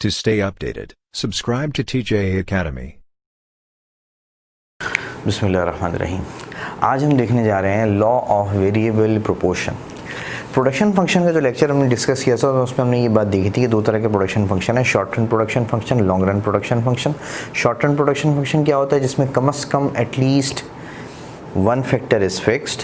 To stay updated, subscribe to TJA Academy. बिस्मिल्लाहिर्रहमानिर्रहीम। आज हम देखने जा रहे हैं law of variable proportion. Production function का जो लेक्चर हमने डिस्कस किया था उसमें हमने ये बात देखी थी कि दो तरह के प्रोडक्शन फंक्शन है, short run production function, long run production function. Short run production function क्या होता है? जिसमें कम से कम at least one factor is fixed,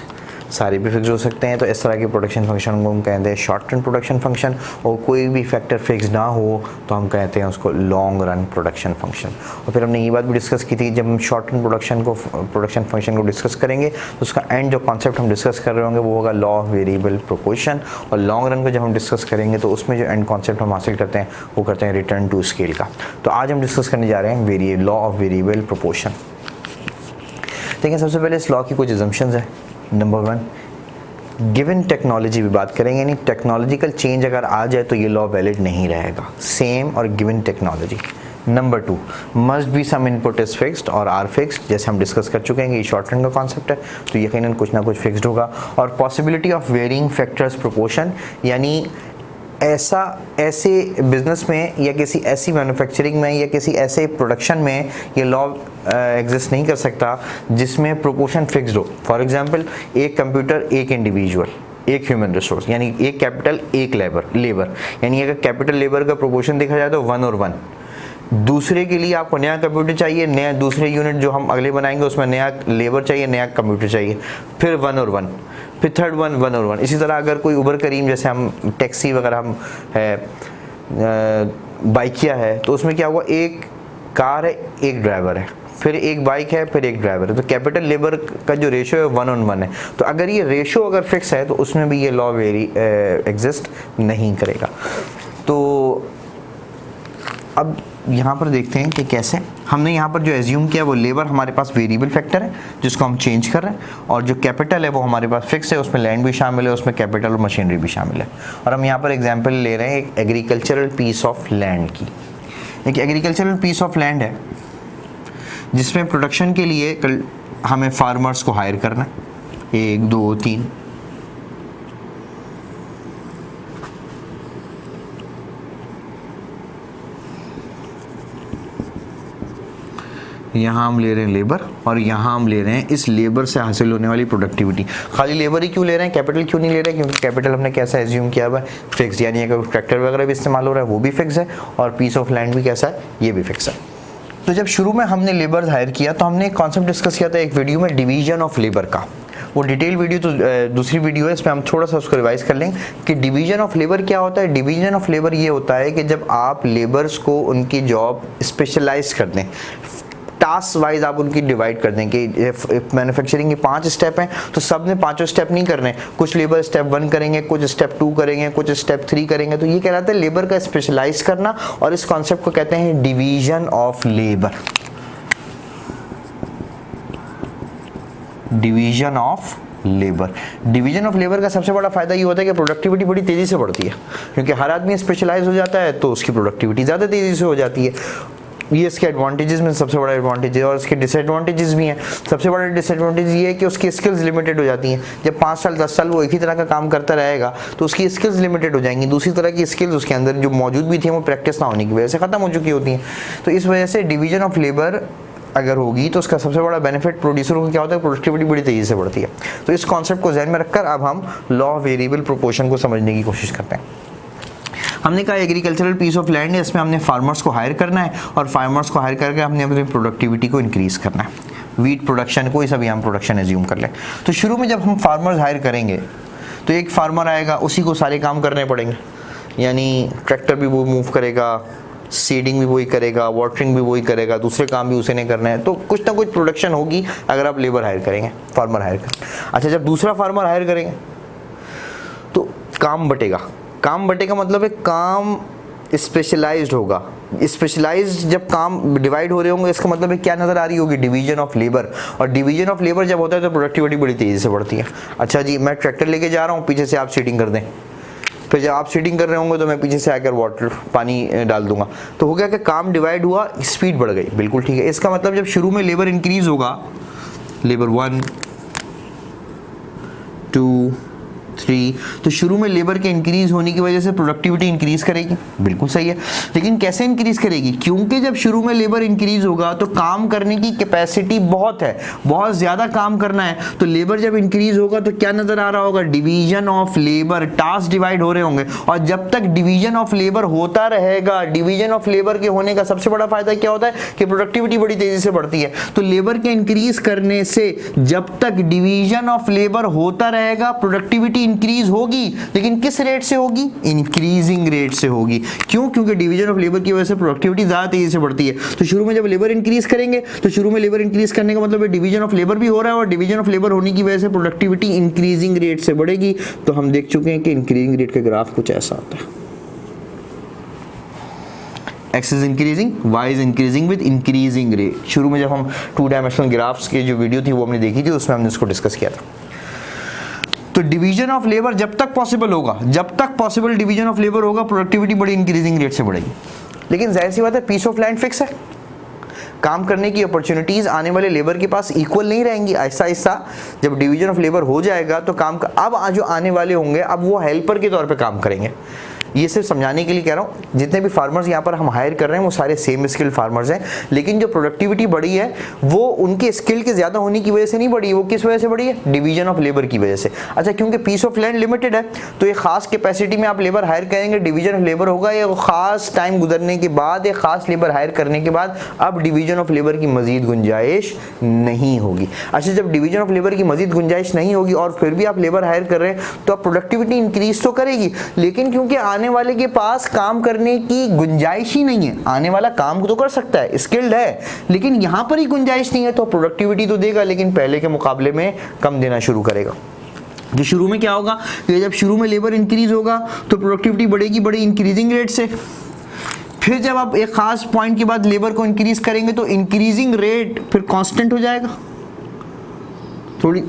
सारे भी फिक्स हो सकते हैं, तो इस तरह के प्रोडक्शन फंक्शन को हम कहते हैं शॉर्ट रन प्रोडक्शन फंक्शन। और कोई भी फैक्टर फिक्स ना हो तो हम कहते हैं उसको लॉन्ग रन प्रोडक्शन फंक्शन। और फिर हमने ये बात भी डिस्कस की थी, जब हम शॉर्ट रन प्रोडक्शन फंक्शन को डिस्कस करेंगे तो उसका एंड जो कॉन्सेप्ट हम डिस्कस कर रहे होंगे वो होगा लॉ ऑफ वेरिएबल प्रोपोर्शन। और लॉन्ग रन को जब हम डिस्कस करेंगे तो उसमें जो एंड कॉन्सेप्ट हम हासिल करते हैं वो करते हैं रिटर्न टू स्केल का। तो आज हम डिस्कस करने जा रहे हैं लॉ ऑफ वेरिएबल प्रोपोर्शन। देखिए, सबसे पहले इस लॉ की कुछ अजम्पशंस है। नंबर वन, गिवन टेक्नोलॉजी भी बात करेंगे, यानी टेक्नोलॉजिकल चेंज अगर आ जाए तो ये लॉ वैलिड नहीं रहेगा, सेम और given technology. Number two, must be some input is fixed और आर फिक्स्ड, जैसे हम डिस्कस कर चुके हैं कि ये शॉर्ट रन का कॉन्सेप्ट है तो यकीनन कुछ ना कुछ फिक्स्ड होगा। और possibility of varying factors proportion, यानी ऐसे बिजनेस में या किसी ऐसी मैन्युफैक्चरिंग में या किसी ऐसे प्रोडक्शन में ये लॉ एग्जिस्ट नहीं कर सकता जिसमें प्रोपोर्शन फिक्स्ड हो। फॉर एग्जांपल, एक कंप्यूटर, एक इंडिविजुअल, एक ह्यूमन रिसोर्स, यानी एक कैपिटल एक लेबर, यानी अगर कैपिटल लेबर का प्रोपोर्शन देखा जाए तो 1 और 1। दूसरे के लिए आपको नया कंप्यूटर चाहिए, नया दूसरे यूनिट जो हम अगले बनाएंगे उसमें नया लेबर चाहिए, नया कंप्यूटर चाहिए, फिर 1 और 1, फिर थर्ड 1 और 1। इसी तरह अगर कोई उबर करीम जैसे हम टैक्सी वगैरह हम है, बाइकिया है, तो उसमें क्या हुआ, एक कार है, एक ड्राइवर है, फिर एक बाइक है, फिर एक ड्राइवर है, तो कैपिटल लेबर का जो रेशो है 1 on 1 है। तो अगर ये रेशो अगर फिक्स है तो उसमें भी ये लॉ एग्जिस्ट नहीं करेगा। तो अब यहाँ पर देखते हैं कि कैसे हमने यहाँ पर जो एज्यूम किया वो लेबर हमारे पास वेरिएबल फैक्टर है जिसको हम चेंज कर रहे हैं, और जो कैपिटल है वो हमारे पास फिक्स है, उसमें लैंड भी शामिल है, उसमें कैपिटल और मशीनरी भी शामिल है। और हम यहाँ पर एग्जांपल ले रहे हैं एक एग्रीकल्चरल पीस ऑफ लैंड की। एक एग्रीकल्चरल पीस ऑफ लैंड है जिसमें प्रोडक्शन के लिए हमें फार्मर्स को हायर करना है, 1 2 3। यहाँ हम ले रहे हैं लेबर और यहाँ हम ले रहे हैं इस लेबर से हासिल होने वाली प्रोडक्टिविटी। खाली लेबर ही क्यों ले रहे हैं, कैपिटल क्यों नहीं ले रहे हैं? क्योंकि कैपिटल हमने कैसा एज्यूम किया हुआ है, फिक्स, यानी अगर ट्रैक्टर वगैरह भी इस्तेमाल हो रहा है वो भी फिक्स है, और पीस ऑफ लैंड भी कैसा है, ये भी फिक्स है। तो जब शुरू में हमने लेबर हायर किया तो हमने एक कॉन्सेप्ट डिस्कस किया था एक वीडियो में, डिवीजन ऑफ लेबर का। वो डिटेल वीडियो तो दूसरी वीडियो है, इसमें हम थोड़ा सा उसको रिवाइज कर लेंगे कि डिवीजन ऑफ लेबर क्या होता है। डिवीजन ऑफ लेबर ये होता है कि जब आप लेबर्स को उनकी जॉब स्पेशलाइज कर दें, टास्क वाइज आप उनकी डिवाइड कर दें कि मैन्युफैक्चरिंग के 5 स्टेप हैं तो सब ने 5 स्टेप नहीं करने, कुछ लेबर स्टेप 1 करेंगे, कुछ स्टेप 2 करेंगे, कुछ स्टेप 3 करेंगे। तो ये कहलाता है लेबर का स्पेशलाइज करना, और इस कॉन्सेप्ट को कहते हैं division of labour. Division of labour, division of labour का सबसे बड़ा फायदा ये होता है कि प्रोडक्टिविटी बड़ी तेजी से बढ़ती है, क्योंकि हर आदमी स्पेशलाइज हो जाता है तो उसकी प्रोडक्टिविटी ज़्यादा तेजी से हो जाती है। ये इसके एडवांटेजेस में सबसे बड़ा एडवांटेज है, और इसके डिसएडवांटेजेस भी हैं। सबसे बड़ा डिसएडवांटेज ये है कि उसकी स्किल्स लिमिटेड हो जाती हैं। जब 5 साल 10 साल वो एक ही तरह का काम करता रहेगा तो उसकी स्किल्स लिमिटेड हो जाएंगी, दूसरी तरह की स्किल्स उसके अंदर जो मौजूद भी थी वो प्रैक्टिस ना होने की वजह से ख़त्म हो चुकी होती हैं। तो इस वजह से डिवीजन ऑफ लेबर अगर होगी तो उसका सबसे बड़ा बेनिफिट प्रोड्यूसरों को क्या होता है, प्रोडक्टिविटी बड़ी तेज़ी से बढ़ती है। तो इस कॉन्सेप्ट को ध्यान में रखकर अब हम लॉ ऑफ वेरिएबल प्रोपोर्शन को समझने की कोशिश करते हैं। हमने कहा एग्रीकल्चरल पीस ऑफ लैंड है, इसमें हमने फार्मर्स को हायर करना है, और फार्मर्स को हायर करके हमने अपनी प्रोडक्टिविटी को इंक्रीज़ करना है। वीट प्रोडक्शन, कोई सा भी हम प्रोडक्शन एज्यूम कर लें। तो शुरू में जब हम फार्मर्स हायर करेंगे तो एक फार्मर आएगा, उसी को सारे काम करने पड़ेंगे, यानी ट्रैक्टर भी वो मूव करेगा, सीडिंग भी वही करेगा, वाटरिंग भी वही करेगा, दूसरे काम भी उसी ने करना है। तो कुछ ना कुछ प्रोडक्शन होगी अगर आप लेबर हायर करेंगे, फार्मर हायर करेंगे। अच्छा, जब दूसरा फार्मर हायर करेंगे तो काम बटेगा। काम बटेगा मतलब है काम स्पेशलाइज्ड होगा। स्पेशलाइज्ड जब काम डिवाइड हो रहे होंगे इसका मतलब है क्या नज़र आ रही होगी, डिवीजन ऑफ लेबर। और डिवीजन ऑफ लेबर जब होता है तो प्रोडक्टिविटी बड़ी तेज़ी से बढ़ती है। अच्छा जी, मैं ट्रैक्टर लेके जा रहा हूँ, पीछे से आप सीडिंग कर दें, फिर जब आप सीडिंग कर रहे होंगे तो मैं पीछे से आकर वाटर पानी डाल दूंगा। तो हो गया कि काम डिवाइड हुआ, स्पीड बढ़ गई। बिल्कुल ठीक है। इसका मतलब जब शुरू में लेबर इंक्रीज होगा, लेबर 1 2 3। तो शुरू में लेबर के इंक्रीज होने की वजह से प्रोडक्टिविटी इंक्रीज करेगी, बिल्कुल सही है। लेकिन कैसे इंक्रीज करेगी? क्योंकि जब शुरू में लेबर इंक्रीज होगा तो काम करने की कैपेसिटी बहुत है, बहुत ज्यादा काम करना है, तो लेबर जब इंक्रीज होगा तो क्या नजर आ रहा होगा? Division of labour, task divide हो रहे होंगे। और जब तक डिवीजन ऑफ लेबर होता रहेगा, डिवीजन ऑफ लेबर के होने का सबसे बड़ा फायदा क्या होता है कि प्रोडक्टिविटी बड़ी तेजी से बढ़ती है। तो लेबर के इंक्रीज करने से जब तक डिवीजन ऑफ लेबर होता रहेगा प्रोडक्टिविटी इंक्रीज होगी, लेकिन किस रेट से होगी? इंक्रीजिंग रेट से होगी। क्यों? क्योंकि डिवीजन ऑफ लेबर की वजह से प्रोडक्टिविटी ज्यादा तेजी से बढ़ती है। तो शुरू में जब लेबर इंक्रीज करेंगे तो शुरू में लेबर इंक्रीज करने का मतलब है डिवीजन ऑफ लेबर भी हो रहा है, और डिवीजन ऑफ लेबर होने की वजह से प्रोडक्टिविटी इंक्रीजिंग रेट से बढ़ेगी। तो हम देख चुके हैं कि इंक्रीजिंग रेट का ग्राफ कुछ ऐसा आता है, x is increasing, y is increasing with increasing rate। शुरू में जब हम 2 डायमेंशनल ग्राफ्स की जो वीडियो थी वो हमने देखी थी, उसमें हमने इसको डिस्कस किया था। तो डिवीजन ऑफ लेबर जब तक पॉसिबल होगा, जब तक पॉसिबल डिवीजन ऑफ लेबर होगा, प्रोडक्टिविटी बड़ी इंक्रीजिंग रेट से बढ़ेगी। लेकिन जाहिर सी बात है, पीस ऑफ लैंड फिक्स है, काम करने की अपॉर्चुनिटीज आने वाले लेबर के पास इक्वल नहीं रहेंगी। ऐसा ऐसा जब डिवीजन ऑफ लेबर हो जाएगा तो काम का अब जो आने वाले होंगे अब वो हेल्पर के तौर पे काम करेंगे। ये सिर्फ समझाने के लिए कह रहा हूँ, जितने भी फार्मर्स यहाँ पर हम हायर कर रहे हैं वो सारे सेम स्किल्ड फार्मर्स हैं, लेकिन जो प्रोडक्टिविटी बढ़ी है वो उनके स्किल के ज़्यादा होने की वजह से नहीं बढ़ी, वो किस वजह से बढ़ी है? डिवीजन ऑफ लेबर की वजह से। अच्छा, क्योंकि पीस ऑफ लैंड लिमिटेड है तो एक खास कैपेसिटी में आप लेबर हायर करेंगे, डिवीजन ऑफ लेबर होगा, एक खास टाइम गुजरने के बाद, एक खास लेबर हायर करने के बाद अब डिवीजन ऑफ लेबर की मजीद गुंजाइश नहीं होगी। अच्छा, जब डिवीजन ऑफ लेबर की मजीद गुंजाइश नहीं होगी और फिर भी आप लेबर हायर कर रहे हैं तो आप प्रोडक्टिविटी इंक्रीज तो करेगी, लेकिन क्योंकि आने वाले के पास काम करने की गुंजाइश ही नहीं है, आने वाला काम तो कर सकता है, स्किल्ड है, लेकिन यहां पर ही गुंजाइश नहीं है, तो प्रोडक्टिविटी तो देगा लेकिन पहले के मुकाबले में कम देना शुरू करेगा। जो शुरू में क्या होगा कि जब शुरू में लेबर इंक्रीज होगा तो प्रोडक्टिविटी बढ़ेगी बड़ी इंक्रीजिंग रेट से। फिर जब आप एक खास पॉइंट के बाद लेबर को इंक्रीज करेंगे तो इंक्रीजिंग रेट फिर कांस्टेंट हो जाएगा, थोड़ी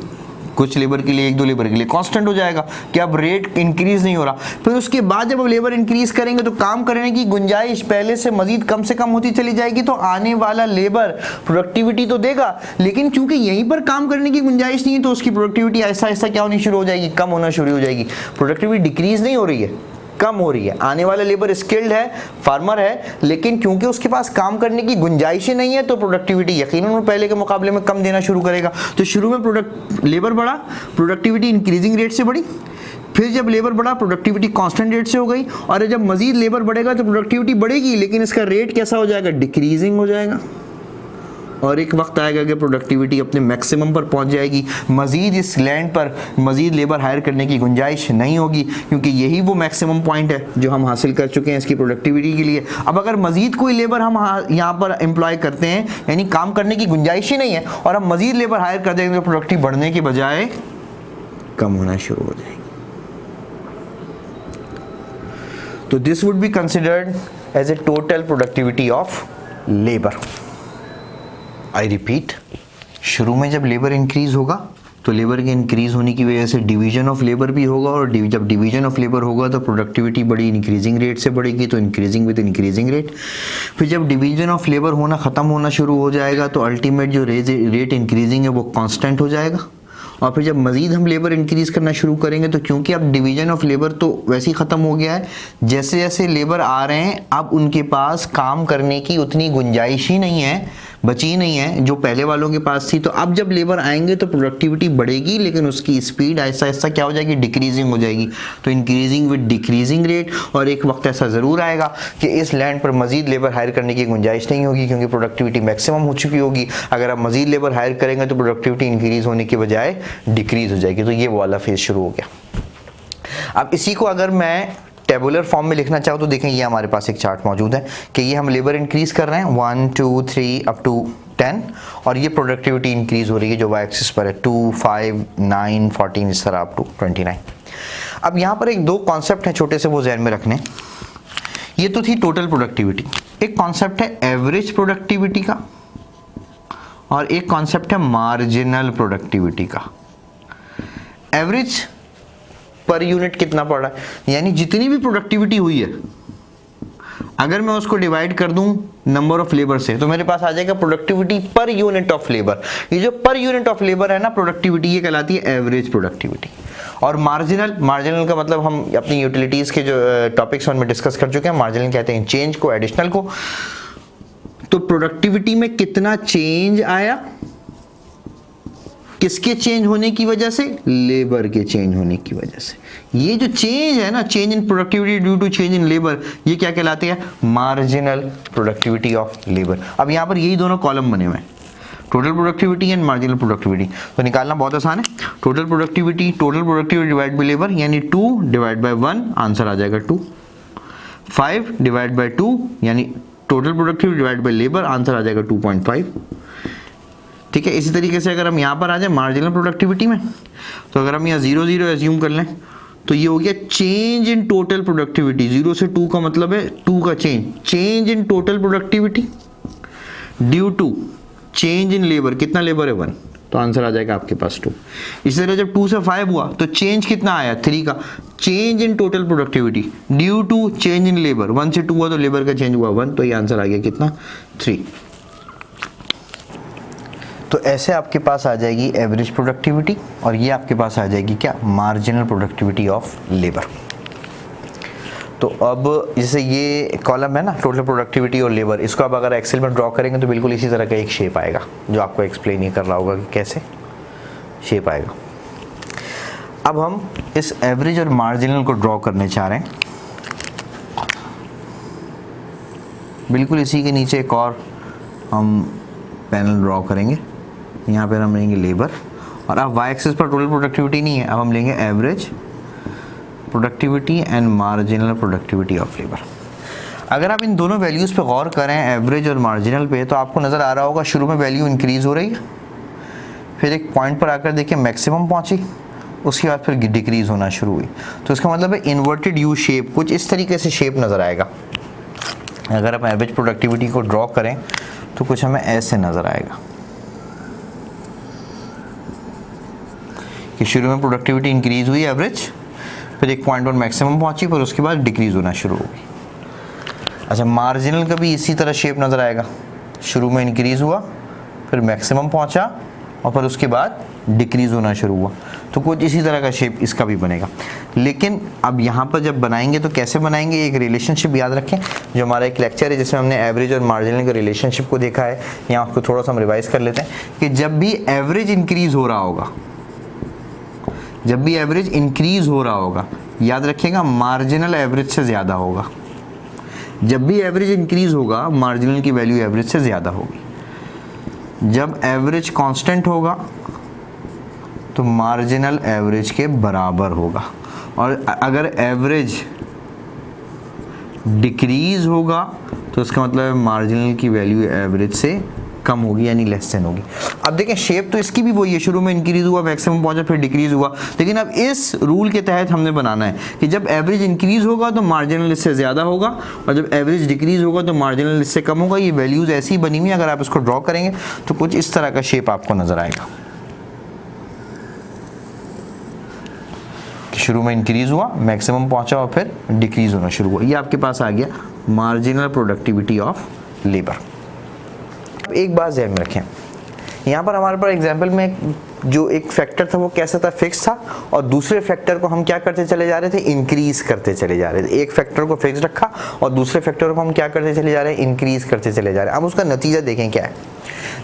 कुछ लेबर के लिए, 1-2 लेबर के लिए कांस्टेंट हो जाएगा कि अब रेट इंक्रीज नहीं हो रहा। फिर उसके बाद जब अब लेबर इंक्रीज करेंगे तो काम करने की गुंजाइश पहले से मजीद कम से कम होती चली जाएगी, तो आने वाला लेबर प्रोडक्टिविटी तो देगा, लेकिन चूंकि यहीं पर काम करने की गुंजाइश नहीं है तो उसकी प्रोडक्टिविटी ऐसा ऐसा क्या होनी शुरू हो जाएगी? कम होना शुरू हो जाएगी। प्रोडक्टिविटी डिक्रीज नहीं हो रही है, कम हो रही है। आने वाला लेबर स्किल्ड है, फार्मर है, लेकिन क्योंकि उसके पास काम करने की गुंजाइश ही नहीं है तो प्रोडक्टिविटी यकीनन पहले के मुकाबले में कम देना शुरू करेगा। तो शुरू में लेबर बढ़ा, प्रोडक्टिविटी इंक्रीजिंग रेट से बढ़ी, फिर जब लेबर बढ़ा प्रोडक्टिविटी कांस्टेंट रेट से हो गई, और जब मजीद लेबर बढ़ेगा तो प्रोडक्टिविटी बढ़ेगी लेकिन इसका रेट कैसा हो जाएगा? डिक्रीजिंग हो जाएगा। और एक वक्त आएगा कि प्रोडक्टिविटी अपने मैक्सिमम पर पहुंच जाएगी, मजीद इस लैंड पर मजीद लेबर हायर करने की गुंजाइश नहीं होगी, क्योंकि यही वो मैक्सिमम पॉइंट है जो हम हासिल कर चुके हैं इसकी प्रोडक्टिविटी के लिए। अब अगर मजीद कोई लेबर हम यहाँ पर एम्प्लॉय करते हैं, यानी काम करने की गुंजाइश ही नहीं है, और हम मजीद लेबर हायर कर देंगे तो प्रोडक्टिविटी बढ़ने के बजाय कम होना शुरू हो जाएगी। तो this would be considered as a total productivity of labour. I repeat, शुरू में जब लेबर इंक्रीज होगा तो लेबर के इंक्रीज होने की वजह से डिवीजन ऑफ लेबर भी होगा, और जब डिवीजन ऑफ लेबर होगा तो प्रोडक्टिविटी बड़ी इंक्रीजिंग रेट से बढ़ेगी, तो इंक्रीजिंग विद इंक्रीजिंग रेट। फिर जब डिवीजन ऑफ लेबर होना ख़त्म होना शुरू हो जाएगा तो अल्टीमेट जो रेट इंक्रीजिंग है वो कांस्टेंट हो जाएगा। और फिर जब मज़ीद हम लेबर इंक्रीज करना शुरू करेंगे तो क्योंकि अब डिवीजन ऑफ लेबर तो वैसे ही ख़त्म हो गया है, जैसे जैसे लेबर आ रहे हैं अब उनके पास काम करने की उतनी गुंजाइश ही नहीं है, बची नहीं है जो पहले वालों के पास थी। तो अब जब लेबर आएंगे तो प्रोडक्टिविटी बढ़ेगी लेकिन उसकी स्पीड ऐसा ऐसा क्या हो जाएगी? डिक्रीजिंग हो जाएगी। तो इंक्रीजिंग विद डिक्रीजिंग रेट। और एक वक्त ऐसा ज़रूर आएगा कि इस लैंड पर मज़ीद लेबर हायर करने की गुंजाइश नहीं होगी क्योंकि प्रोडक्टिविटी मैक्सिमम हो चुकी होगी। अगर आप मज़ीद लेबर हायर करेंगे तो प्रोडक्टिविटी इंक्रीज होने के बजाय डिक्रीज हो जाएगी। तो ये वाला फेज शुरू हो गया। अब इसी को अगर मैं टेबुलर फॉर्म में लिखना चाहो तो देखें ये हमारे पास एक चार्ट मौजूद है कि ये हम लेबर इंक्रीज कर रहे हैं 1 2 3 अप टू 10, और ये प्रोडक्टिविटी इंक्रीज हो रही है जो वाई एक्सिस पर है 2 5 9 14 इस तरह अप टू 29। अब यहाँ पर एक दो कॉन्सेप्ट हैं छोटे से, वो जहन में रखने। ये तो थी टोटल प्रोडक्टिविटी, एक कॉन्सेप्ट है एवरेज प्रोडक्टिविटी का और एक कॉन्सेप्ट है मार्जिनल प्रोडक्टिविटी का। एवरेज पर यूनिट कितना पड़ रहा है, यानी जितनी भी प्रोडक्टिविटी हुई है अगर मैं उसको डिवाइड कर दूं नंबर ऑफ लेबर से तो मेरे पास आ जाएगा productivity per unit of labour. ये जो पर यूनिट ऑफ लेबर है ना प्रोडक्टिविटी, ये कहलाती है एवरेज प्रोडक्टिविटी। और मार्जिनल का मतलब हम अपनी यूटिलिटीज के जो टॉपिक्स उनमें डिस्कस कर चुके हैं। मार्जिनल कहते हैं चेंज को, एडिशनल को। तो प्रोडक्टिविटी में कितना चेंज आया, किसके चेंज होने की वजह से, लेबर के चेंज होने की वजह से। ये जो चेंज है ना, change in productivity due to change in labour, ये क्या कहलाते हैं, मार्जिनल प्रोडक्टिविटी ऑफ लेबर। अब यहां पर यही दोनों कॉलम बने हुए हैं, total productivity and marginal productivity. तो निकालना बहुत आसान है। Total productivity divide by labour, यानी 2 डिवाइड बाय 1, आंसर आ जाएगा 2। 5 डिवाइड बाय 2 यानी total productivity divide by labour, answer आ जाएगा 2.5। ठीक है। इसी तरीके से अगर हम यहाँ पर आ जाए मार्जिनल प्रोडक्टिविटी में, तो अगर हम यहाँ 0 0 एज्यूम कर लें तो ये हो गया चेंज इन टोटल प्रोडक्टिविटी। 0 से 2 का मतलब है 2 का change in total productivity due to change in labour. कितना लेबर है, 1, तो आंसर आ जाएगा आपके पास 2। इसी तरह जब 2 से 5 हुआ तो चेंज कितना आया, 3 का। Change in total productivity due to change in labour, 1 से 2 हुआ तो लेबर का चेंज हुआ 1, तो ये आंसर आ गया कितना, 3। तो ऐसे आपके पास आ जाएगी एवरेज प्रोडक्टिविटी, और ये आपके पास आ जाएगी क्या, मार्जिनल प्रोडक्टिविटी ऑफ लेबर। तो अब जैसे ये कॉलम है ना, टोटल प्रोडक्टिविटी और लेबर, इसको अब अगर एक्सेल में ड्रॉ करेंगे तो बिल्कुल इसी तरह का एक शेप आएगा, जो आपको एक्सप्लेन ही कर रहा होगा कि कैसे शेप आएगा। अब हम इस एवरेज और मार्जिनल को ड्रॉ करने चाह रहे हैं। बिल्कुल इसी के नीचे एक और हम पैनल ड्रॉ करेंगे। यहाँ पर हम लेंगे लेबर, और अब वाई एक्सिस पर टोटल प्रोडक्टिविटी नहीं है, अब हम लेंगे average productivity and marginal productivity of labour. अगर आप इन दोनों वैल्यूज़ पे गौर करें, एवरेज और मार्जिनल पे, तो आपको नज़र आ रहा होगा शुरू में वैल्यू इंक्रीज़ हो रही है, फिर एक पॉइंट पर आकर देखिए मैक्सिमम पहुंची, उसके बाद फिर डिक्रीज़ होना शुरू हुई। तो इसका मतलब है इन्वर्टेड यू शेप, कुछ इस तरीके से शेप नज़र आएगा। अगर आप एवरेज प्रोडक्टिविटी को ड्रॉ करें तो कुछ हमें ऐसे नज़र आएगा कि शुरू में प्रोडक्टिविटी इंक्रीज़ हुई एवरेज, फिर एक पॉइंट पर मैक्सिमम पहुंची, फिर उसके बाद डिक्रीज़ होना शुरू हो गई। अच्छा, मार्जिनल का भी इसी तरह शेप नज़र आएगा, शुरू में इंक्रीज़ हुआ, फिर मैक्सिमम पहुंचा, और फिर उसके बाद डिक्रीज़ होना शुरू हुआ। तो कुछ इसी तरह का शेप इसका भी बनेगा। लेकिन अब यहाँ पर जब बनाएंगे तो कैसे बनाएंगे, एक रिलेशनशिप याद रखें, जो हमारा एक लेक्चर है जिसमें हमने एवरेज और मार्जिनल के रिलेशनशिप को देखा है। यहाँ उसको थोड़ा सा हम रिवाइज कर लेते हैं कि जब भी एवरेज इंक्रीज़ हो रहा होगा, जब भी एवरेज इंक्रीज हो रहा होगा, याद रखिएगा मार्जिनल एवरेज से ज़्यादा होगा। जब भी एवरेज इंक्रीज होगा, मार्जिनल की वैल्यू एवरेज से ज़्यादा होगी। जब एवरेज कांस्टेंट होगा तो मार्जिनल एवरेज के बराबर होगा, और अगर एवरेज डिक्रीज होगा तो इसका मतलब है मार्जिनल की वैल्यू एवरेज से कम होगी, यानी लेस देन होगी। अब देखें शेप तो इसकी भी वही है, शुरू में इंक्रीज हुआ, मैक्सिमम पहुंचा, फिर डिक्रीज हुआ। लेकिन अब इस रूल के तहत हमने बनाना है कि जब एवरेज इंक्रीज होगा तो मार्जिनल इससे ज़्यादा होगा, और जब एवरेज डिक्रीज होगा तो मार्जिनल इससे कम होगा। ये वैल्यूज़ ऐसी बनी हुई, अगर आप इसको ड्रॉ करेंगे तो कुछ इस तरह का शेप आपको नज़र आएगा कि शुरू में इंक्रीज हुआ, मैक्सिमम पहुंचा, और फिर डिक्रीज होना शुरू हुआ। ये आपके पास आ गया मार्जिनल प्रोडक्टिविटी ऑफ लेबर। एक बात ध्यान में रखें, यहाँ पर हमारे पास एग्जाम्पल में जो एक फैक्टर था वो कैसा था, फिक्स था, और दूसरे फैक्टर को हम क्या करते चले जा रहे थे, इंक्रीज करते चले जा रहे थे। एक फैक्टर को फिक्स रखा और दूसरे फैक्टर को हम क्या करते चले जा रहे हैं, इंक्रीज करते चले जा रहे हैं। अब उसका नतीजा देखें क्या है।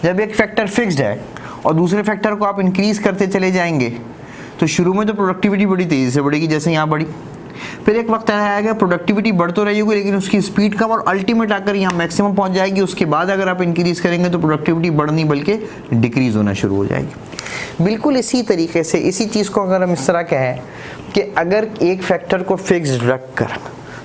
जब एक फैक्टर फिक्स्ड है और दूसरे फैक्टर को आप इंक्रीज करते चले जाएंगे तो शुरू में तो प्रोडक्टिविटी बड़ी तेज़ी से बढ़ेगी, जैसे यहाँ बढ़ी, फिर एक वक्त आएगा प्रोडक्टिविटी बढ़ तो रही होगी लेकिन उसकी स्पीड कम, और अल्टीमेट आकर यहाँ मैक्सिमम पहुँच जाएगी। उसके बाद अगर आप इंक्रीज करेंगे तो प्रोडक्टिविटी बढ़ नहीं बल्कि डिक्रीज होना शुरू हो जाएगी। बिल्कुल इसी तरीके से इसी चीज़ को अगर हम इस तरह कहें कि अगर एक फैक्टर को फिक्स्ड रख कर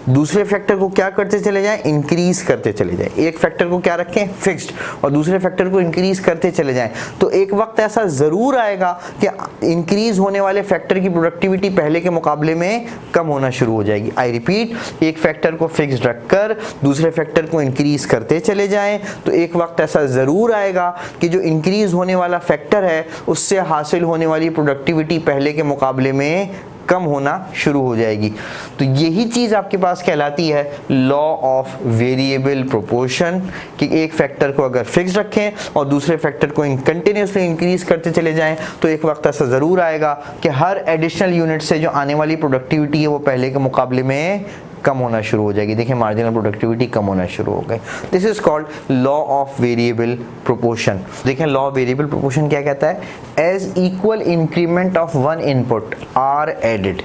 दूसरे फैक्टर को क्या करते चले जाएं, इंक्रीज करते चले जाएं। एक फैक्टर को क्या रखें, फिक्स्ड, और दूसरे फैक्टर को इंक्रीज करते चले जाएं, तो एक वक्त ऐसा ज़रूर आएगा कि इंक्रीज होने वाले फैक्टर की प्रोडक्टिविटी पहले के मुकाबले में कम होना शुरू हो जाएगी। आई रिपीट, एक फैक्टर को फिक्स्ड रखकर दूसरे फैक्टर को इंक्रीज करते चले जाएं तो एक वक्त ऐसा ज़रूर आएगा कि जो इंक्रीज होने वाला फैक्टर है उससे हासिल होने वाली प्रोडक्टिविटी पहले के मुकाबले में कम होना शुरू हो जाएगी। तो यही चीज़ आपके पास कहलाती है लॉ ऑफ वेरिएबल प्रोपोर्शन कि एक फैक्टर को अगर फिक्स रखें और दूसरे फैक्टर को कंटिन्यूसली इंक्रीज करते चले जाएं तो एक वक्त ऐसा ज़रूर आएगा कि हर एडिशनल यूनिट से जो आने वाली प्रोडक्टिविटी है वो पहले के मुकाबले में कम होना शुरू हो जाएगी। देखिए मार्जिनल प्रोडक्टिविटी कम होना शुरू हो गई। This is called law of variable proportion. देखें लॉ ऑफ वेरिएबल प्रोपोर्शन क्या कहता है, as equal increment of one input are added,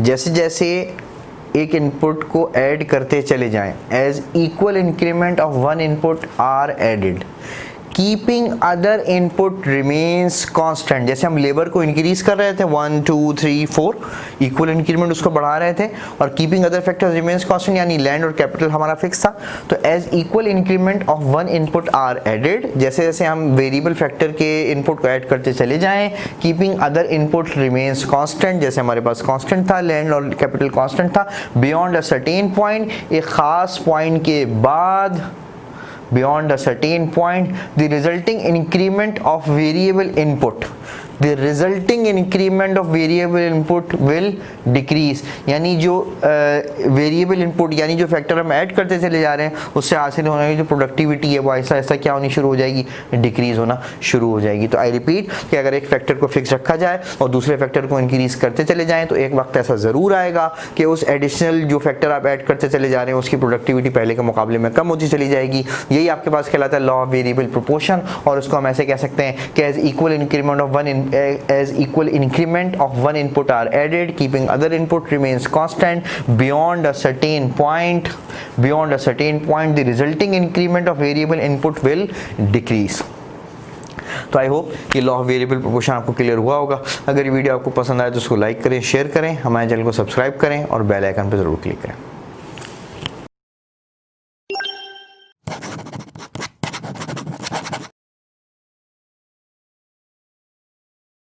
जैसे जैसे एक इनपुट को ऐड करते चले जाएं, as equal increment of one input are added, keeping other input remains constant. जैसे हम लेबर को इंक्रीज कर रहे थे 1 2 3 4 इक्वल इंक्रीमेंट उसको बढ़ा रहे थे और keeping other factors remains constant यानी लैंड और कैपिटल हमारा फिक्स था। तो as equal increment of one input are added, जैसे जैसे हम वेरिएबल फैक्टर के इनपुट को ऐड करते चले जाएं, keeping other input remains constant, जैसे हमारे पास कांस्टेंट था, लैंड और कैपिटल कांस्टेंट था, बियॉन्ड अ सर्टेन पॉइंट, एक खास पॉइंट के बाद beyond a certain point the resulting increment of variable input will decrease। यानी जो वेरिएबल इनपुट यानी जो फैक्टर हम ऐड करते चले जा रहे हैं उससे हासिल होने वाली जो प्रोडक्टिविटी है वो ऐसा ऐसा क्या होनी शुरू हो जाएगी, डिक्रीज होना शुरू हो जाएगी। तो आई रिपीट कि अगर एक फैक्टर को फिक्स रखा जाए और दूसरे फैक्टर को इंक्रीज करते चले जाएं तो एक वक्त ऐसा ज़रूर आएगा कि उस एडिशनल जो फैक्टर आप ऐड करते चले जा रहे हैं उसकी प्रोडक्टिविटी पहले के मुकाबले में कम होती चली जाएगी। यही आपके पास कहलाता है लॉ ऑफ वेरिएबल प्रोपोर्शन, और उसको हम ऐसे कह सकते हैं कि as equal increment of one input are added, keeping other input remains constant, beyond a certain point the resulting increment of variable input will decrease. तो आई होप कि लॉ ऑफ वेरिएबल प्रोपोर्शन आपको clear हुआ होगा। अगर ये video आपको पसंद आए तो उसको लाइक करें, शेयर करें, हमारे चैनल को सब्सक्राइब करें और बेल आइकन पर जरूर क्लिक करें।